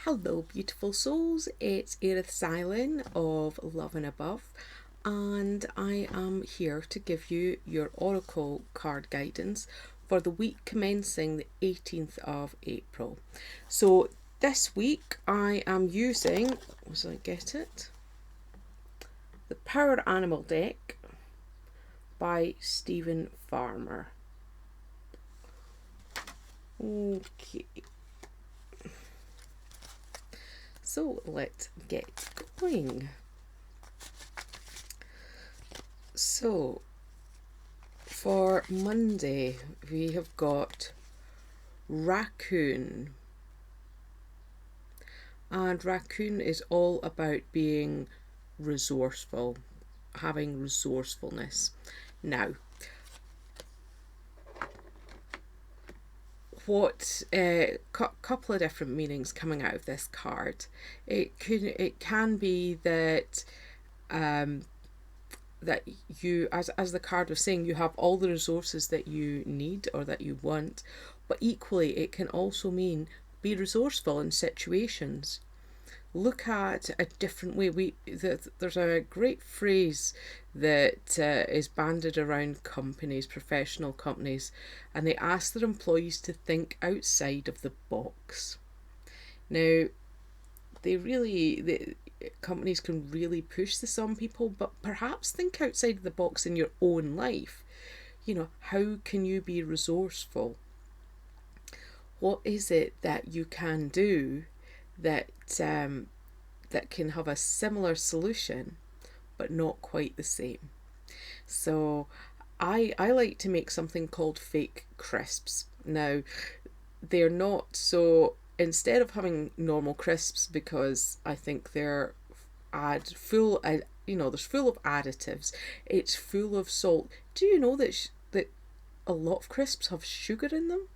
Hello, beautiful souls. It's Edith Silin of Love and Above, and I am here to give you your oracle card guidance for the week commencing the 18th of April. So, this week I am using, as I get it, the Power Animal deck by Stephen Farmer. Okay. So let's get going. So for Monday, we have got raccoon. And raccoon is all about being resourceful, having resourcefulness. Now, what couple of different meanings coming out of this card. It can be that that you, as the card was saying, you have all the resources that you need or that you want, but equally it can also mean be resourceful in situations. Look at a different way. There's a great phrase that is banded around companies, professional companies, and they ask their employees to think outside of the box. Now, companies can really push this on people, but perhaps think outside of the box in your own life. How can you be resourceful? What is it that you can do that can have a similar solution but not quite the same? So I like to make something called fake crisps. Now, they're not, so instead of having normal crisps, because I think they're there's full of additives, it's full of salt. Do you know that a lot of crisps have sugar in them?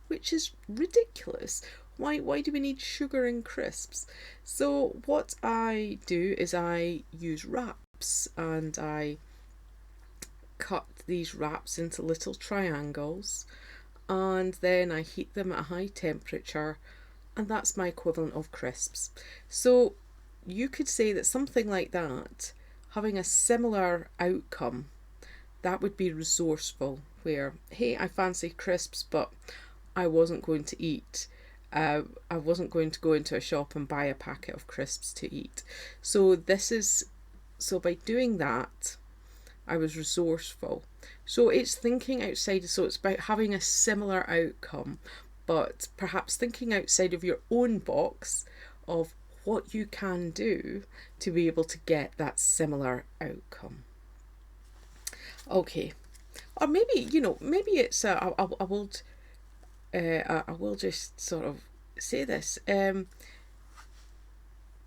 Which is ridiculous. Why do we need sugar in crisps? So what I do is I use wraps, and I cut these wraps into little triangles, and then I heat them at a high temperature, and that's my equivalent of crisps. So you could say that something like that, having a similar outcome, that would be resourceful, where, hey, I fancy crisps, but I wasn't going to eat. I wasn't going to go into a shop and buy a packet of crisps to eat. So by doing that, I was resourceful. So it's thinking outside, so it's about having a similar outcome, but perhaps thinking outside of your own box of what you can do to be able to get that similar outcome. Okay. Or maybe, maybe it's, I will just sort of say this.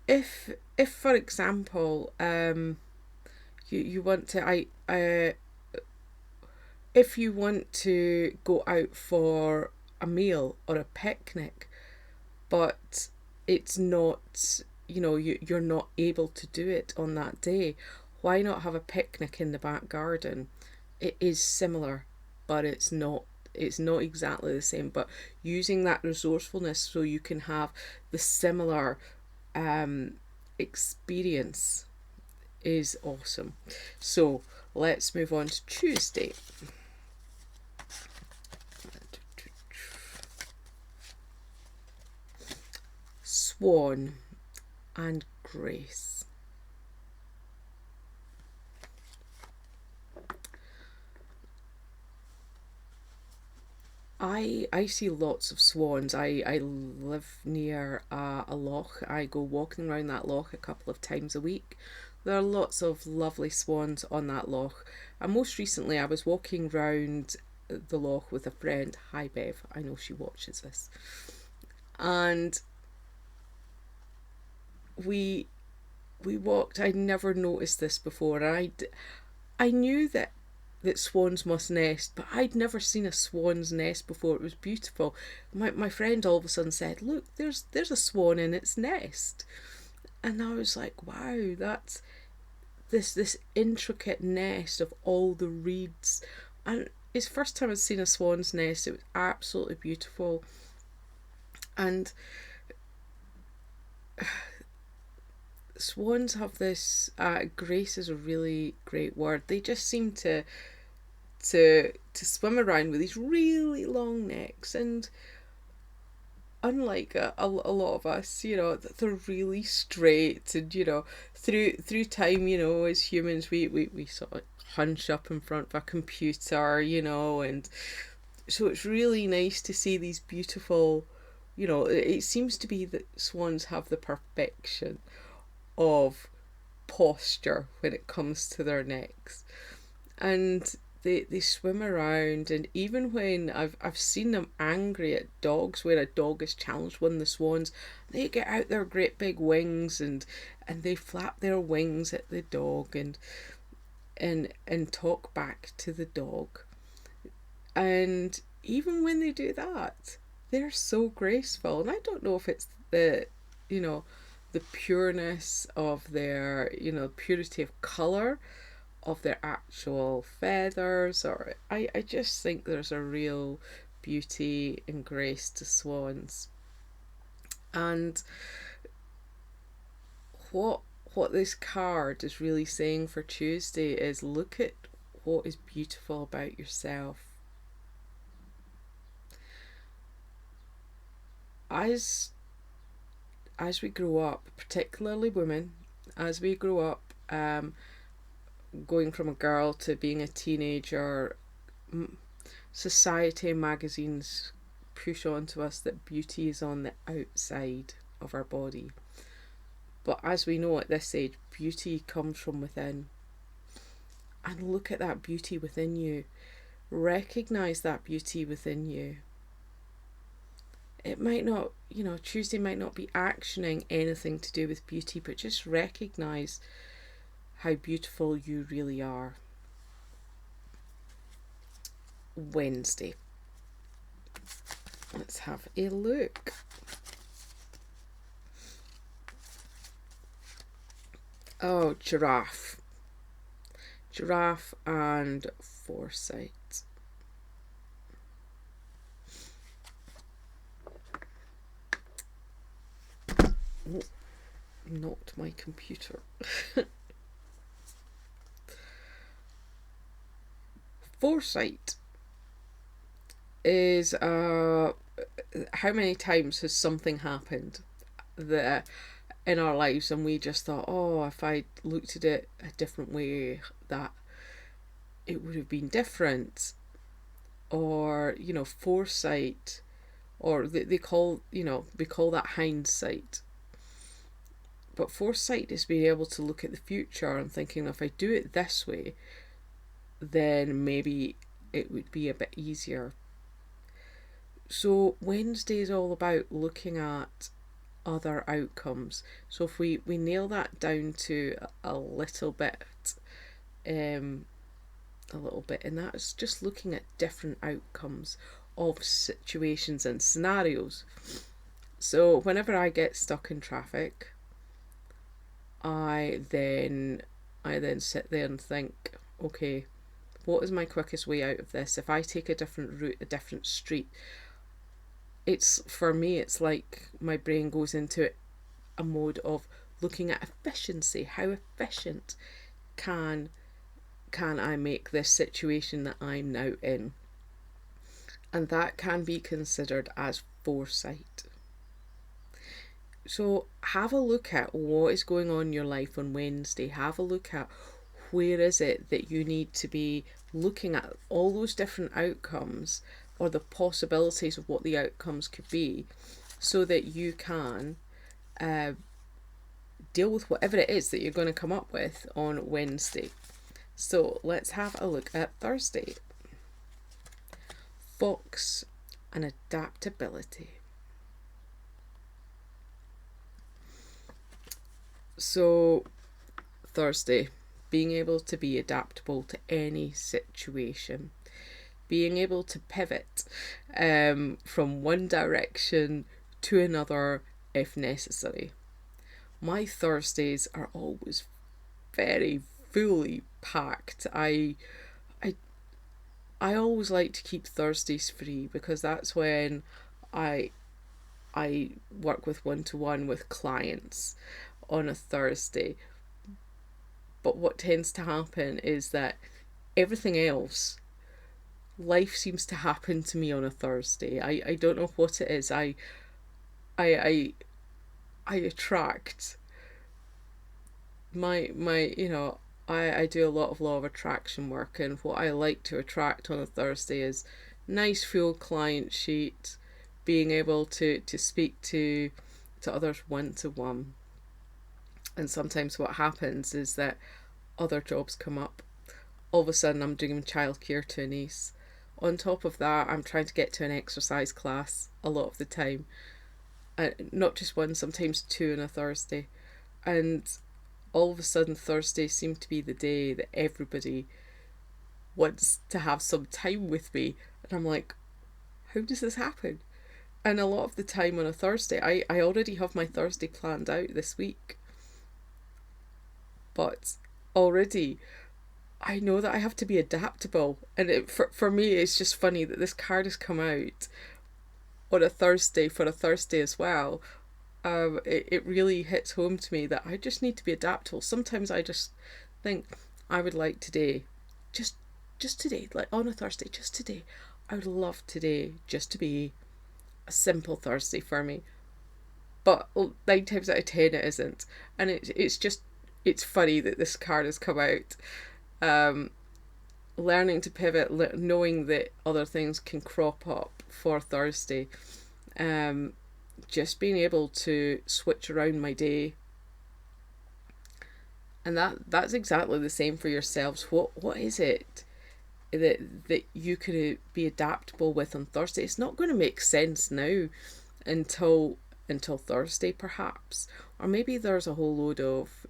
If for example, you want to, if you want to go out for a meal or a picnic, but it's not, you're not able to do it on that day, why not have a picnic in the back garden? It is similar, but it's not exactly the same, but using that resourcefulness so you can have the similar experience is awesome. So let's move on to Tuesday. Swan and Grace. I see lots of swans. I live near a loch. I go walking around that loch a couple of times a week. There are lots of lovely swans on that loch. And most recently I was walking round the loch with a friend. Hi Bev, I know she watches this. And we walked. I'd never noticed this before. I knew that swans must nest, but I'd never seen a swan's nest before. It was beautiful. My friend all of a sudden said, look, there's a swan in its nest. And I was like, wow, that's this intricate nest of all the reeds. And it's the first time I'd seen a swan's nest. It was absolutely beautiful. And swans have this, grace is a really great word. They just seem to swim around with these really long necks, and unlike a lot of us, they're really straight, and through time, as humans, we sort of hunch up in front of a computer, and so it's really nice to see these beautiful, it seems to be that swans have the perfection of posture when it comes to their necks. And they swim around, and even when I've seen them angry at dogs, where a dog is challenged, one of the swans, they get out their great big wings, and they flap their wings at the dog, and talk back to the dog. And even when they do that, they're so graceful. And I don't know if it's you know, the pureness of their, purity of colour of their actual feathers, or I just think there's a real beauty and grace to swans. And what this card is really saying for Tuesday is, look at what is beautiful about yourself. As we grow up, particularly women, as we grow up, going from a girl to being a teenager, society and magazines push onto us that beauty is on the outside of our body. But as we know at this age, beauty comes from within. And look at that beauty within you. Recognise that beauty within you. It might not, Tuesday might not be actioning anything to do with beauty, but just recognise how beautiful you really are. Wednesday. Let's have a look. Oh, giraffe. Giraffe and foresight. Oh, not my computer. Foresight is how many times has something happened that in our lives and we just thought, oh, if I looked at it a different way, that it would have been different. Or foresight, or they call we call that hindsight. But foresight is being able to look at the future and thinking, if I do it this way, then maybe it would be a bit easier. So Wednesday is all about looking at other outcomes. So if we nail that down to a little bit, and that is just looking at different outcomes of situations and scenarios. So whenever I get stuck in traffic, I then sit there and think, okay, what is my quickest way out of this? If I take a different route, a different street, for me, it's like my brain goes into a mode of looking at efficiency. How efficient can I make this situation that I'm now in? And that can be considered as foresight. So have a look at what is going on in your life on Wednesday. Have a look at where is it that you need to be looking at all those different outcomes, or the possibilities of what the outcomes could be, so that you can deal with whatever it is that you're going to come up with on Wednesday. So let's have a look at Thursday. Fox and adaptability. So Thursday, being able to be adaptable to any situation, being able to pivot from one direction to another if necessary. My Thursdays are always very fully packed. I always like to keep Thursdays free, because that's when I I work with one-to-one with clients on a Thursday. But what tends to happen is that everything else, life seems to happen to me on a Thursday. I don't know what it is. I I I attract my I do a lot of law of attraction work, and what I like to attract on a Thursday is nice full client sheet, being able to speak to others one to one. And sometimes what happens is that other jobs come up. All of a sudden I'm doing childcare to a niece. On top of that, I'm trying to get to an exercise class a lot of the time. Not just one, sometimes two on a Thursday. And all of a sudden Thursdays seem to be the day that everybody wants to have some time with me. And I'm like, how does this happen? And a lot of the time on a Thursday, I already have my Thursday planned out this week. But already I know that I have to be adaptable. And for me, it's just funny that this card has come out on a Thursday for a Thursday as well. It really hits home to me that I just need to be adaptable. Sometimes I just think I would like today, just today, like on a Thursday, just today. I would love today just to be a simple Thursday for me. But 9 times out of 10 it isn't. And it's funny that this card has come out. Learning to pivot, knowing that other things can crop up for Thursday. Just being able to switch around my day. And that's exactly the same for yourselves. What is it that you could be adaptable with on Thursday? It's not going to make sense now until Thursday perhaps. Or maybe there's a whole load of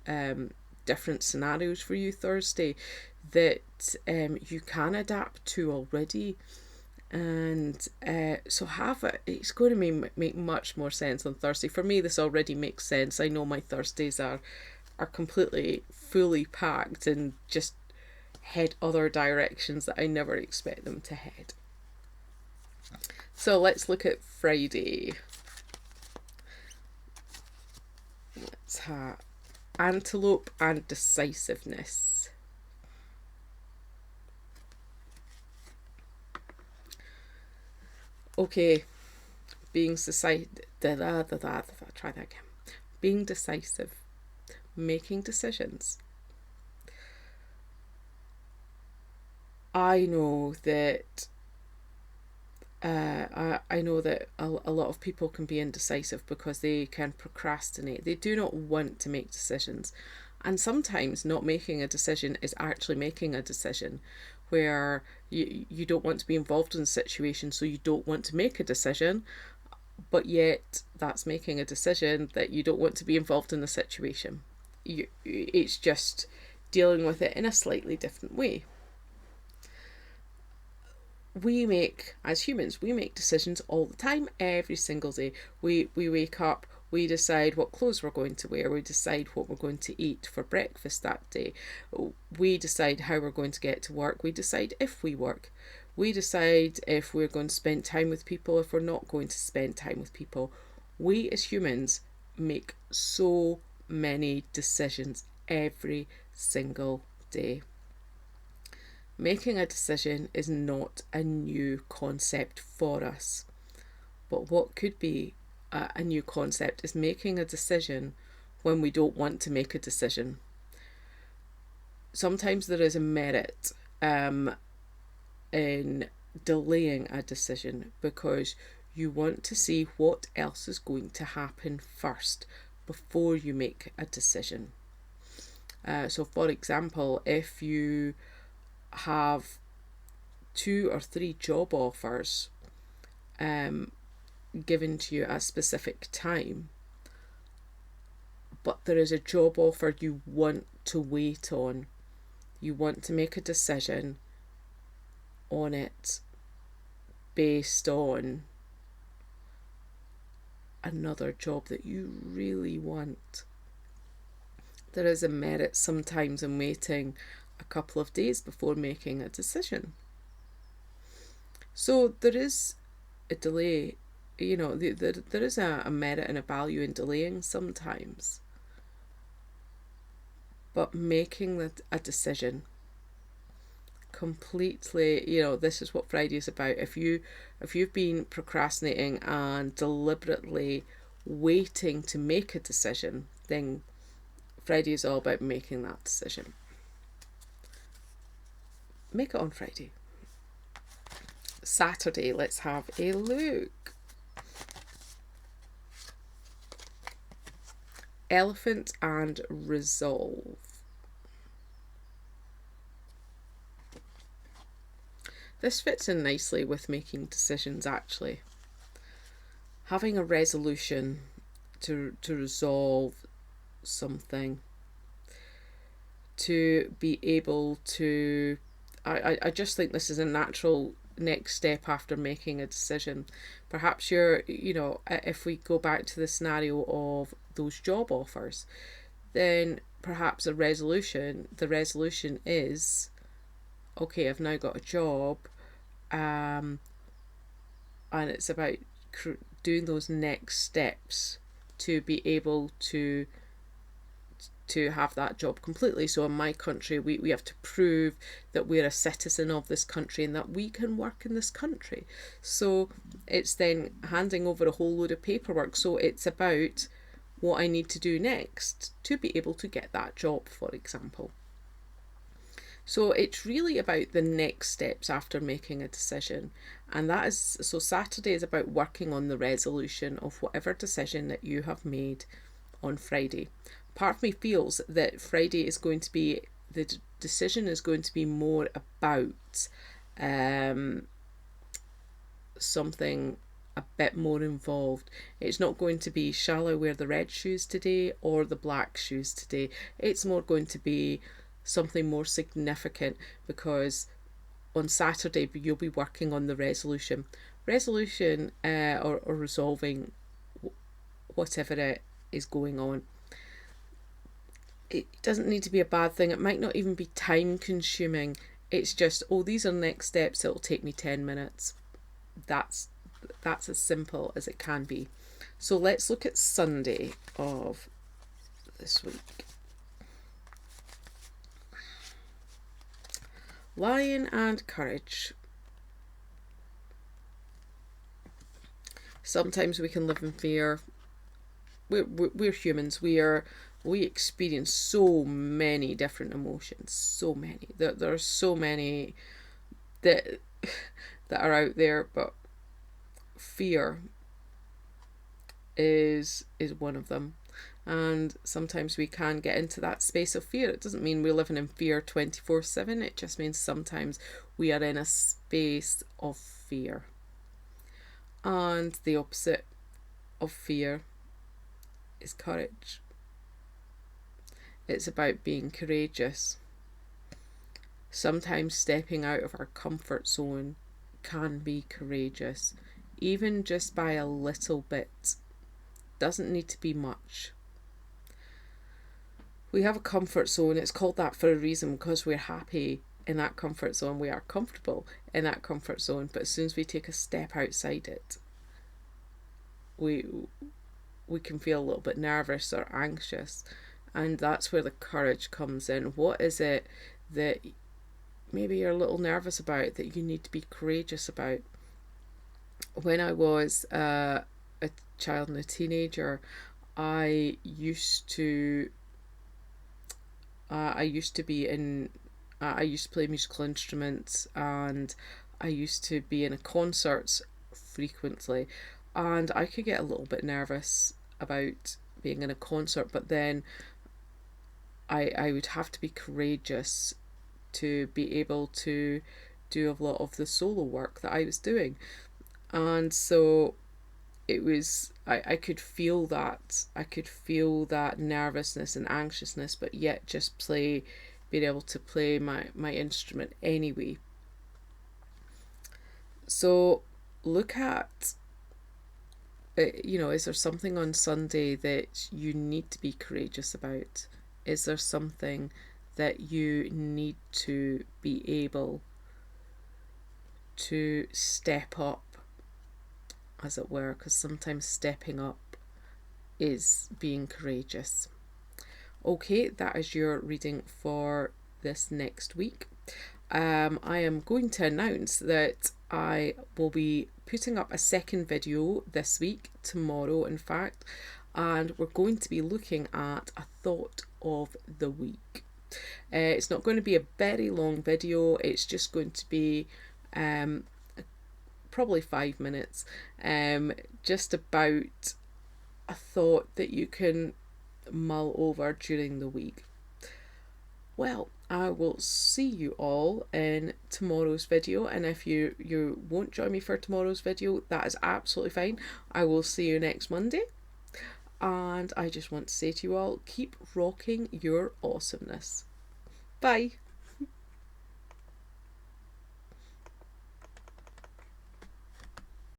different scenarios for you Thursday that you can adapt to already. And so have it. It's going to make much more sense on Thursday. For me, this already makes sense. I know my Thursdays are completely fully packed and just head other directions that I never expect them to head. So let's look at Friday. Let's have antelope and decisiveness. Okay, being decisive. Try that again. Being decisive, making decisions. I know that I know that a lot of people can be indecisive because they can procrastinate. They do not want to make decisions. And sometimes not making a decision is actually making a decision, where you don't want to be involved in a situation, so you don't want to make a decision, but yet that's making a decision that you don't want to be involved in the situation. It's just dealing with it in a slightly different way. As humans, we make decisions all the time, every single day. We wake up, we decide what clothes we're going to wear, we decide what we're going to eat for breakfast that day, we decide how we're going to get to work, we decide if we work, we decide if we're going to spend time with people, if we're not going to spend time with people. We as humans make so many decisions every single day. Making a decision is not a new concept for us, but what could be a new concept is making a decision when we don't want to make a decision. Sometimes there is a merit in delaying a decision because you want to see what else is going to happen first before you make a decision. So for example, if you have 2 or 3 job offers given to you at a specific time, but there is a job offer you want to wait on, you want to make a decision on it based on another job that you really want. There is a merit sometimes in waiting a couple of days before making a decision. So there is a delay there is a merit and a value in delaying sometimes, but making a decision completely, this is what Friday is about. If you've been procrastinating and deliberately waiting to make a decision, then Friday is all about making that decision. Make it on Friday. Saturday, let's have a look. Elephant and resolve. This fits in nicely with making decisions, actually. Having a resolution to resolve something, to be able to... I just think this is a natural next step after making a decision. Perhaps if we go back to the scenario of those job offers, then perhaps the resolution is, okay, I've now got a job, and it's about doing those next steps to be able to have that job completely. So in my country, we have to prove that we're a citizen of this country and that we can work in this country. So it's then handing over a whole load of paperwork. So it's about what I need to do next to be able to get that job, for example. So it's really about the next steps after making a decision. And so Saturday is about working on the resolution of whatever decision that you have made on Friday. Part of me feels that Friday is going to be, the decision is going to be more about something a bit more involved. It's not going to be, shall I wear the red shoes today or the black shoes today? It's more going to be something more significant, because on Saturday you'll be working on the resolution or resolving whatever it is going on. It doesn't need to be a bad thing. It might not even be time consuming. It's just, these are next steps. It'll take me 10 minutes. That's as simple as it can be. So let's look at Sunday of this week. Lion and courage. Sometimes we can live in fear. We're humans. We experience so many different emotions. So many. There are so many that are out there, but fear is one of them. And sometimes we can get into that space of fear. It doesn't mean we're living in fear 24/7. It just means sometimes we are in a space of fear. And the opposite of fear is courage. It's about being courageous. Sometimes stepping out of our comfort zone can be courageous, even just by a little bit. Doesn't need to be much. We have a comfort zone. It's called that for a reason, because we're happy in that comfort zone. We are comfortable in that comfort zone. But as soon as we take a step outside it, we can feel a little bit nervous or anxious. And that's where the courage comes in. What is it that maybe you're a little nervous about that you need to be courageous about? When I was a child and a teenager, I used to play musical instruments, and I used to be in a concerts frequently, and I could get a little bit nervous about being in a concert, but then I would have to be courageous to be able to do a lot of the solo work that I was doing. And so it was, I could feel that nervousness and anxiousness, but yet just being able to play my instrument anyway. So look at, is there something on Sunday that you need to be courageous about? Is there something that you need to be able to step up as it were, because sometimes stepping up is being courageous. Okay, that is your reading for this next week. I am going to announce that I will be putting up a second video this week, tomorrow in fact, and we're going to be looking at a thought of the week. It's not going to be a very long video, it's just going to be probably 5 minutes, just about a thought that you can mull over during the week. Well, I will see you all in tomorrow's video, and if you won't join me for tomorrow's video, that is absolutely fine. I will see you next Monday, and I just want to say to you all, keep rocking your awesomeness. Bye.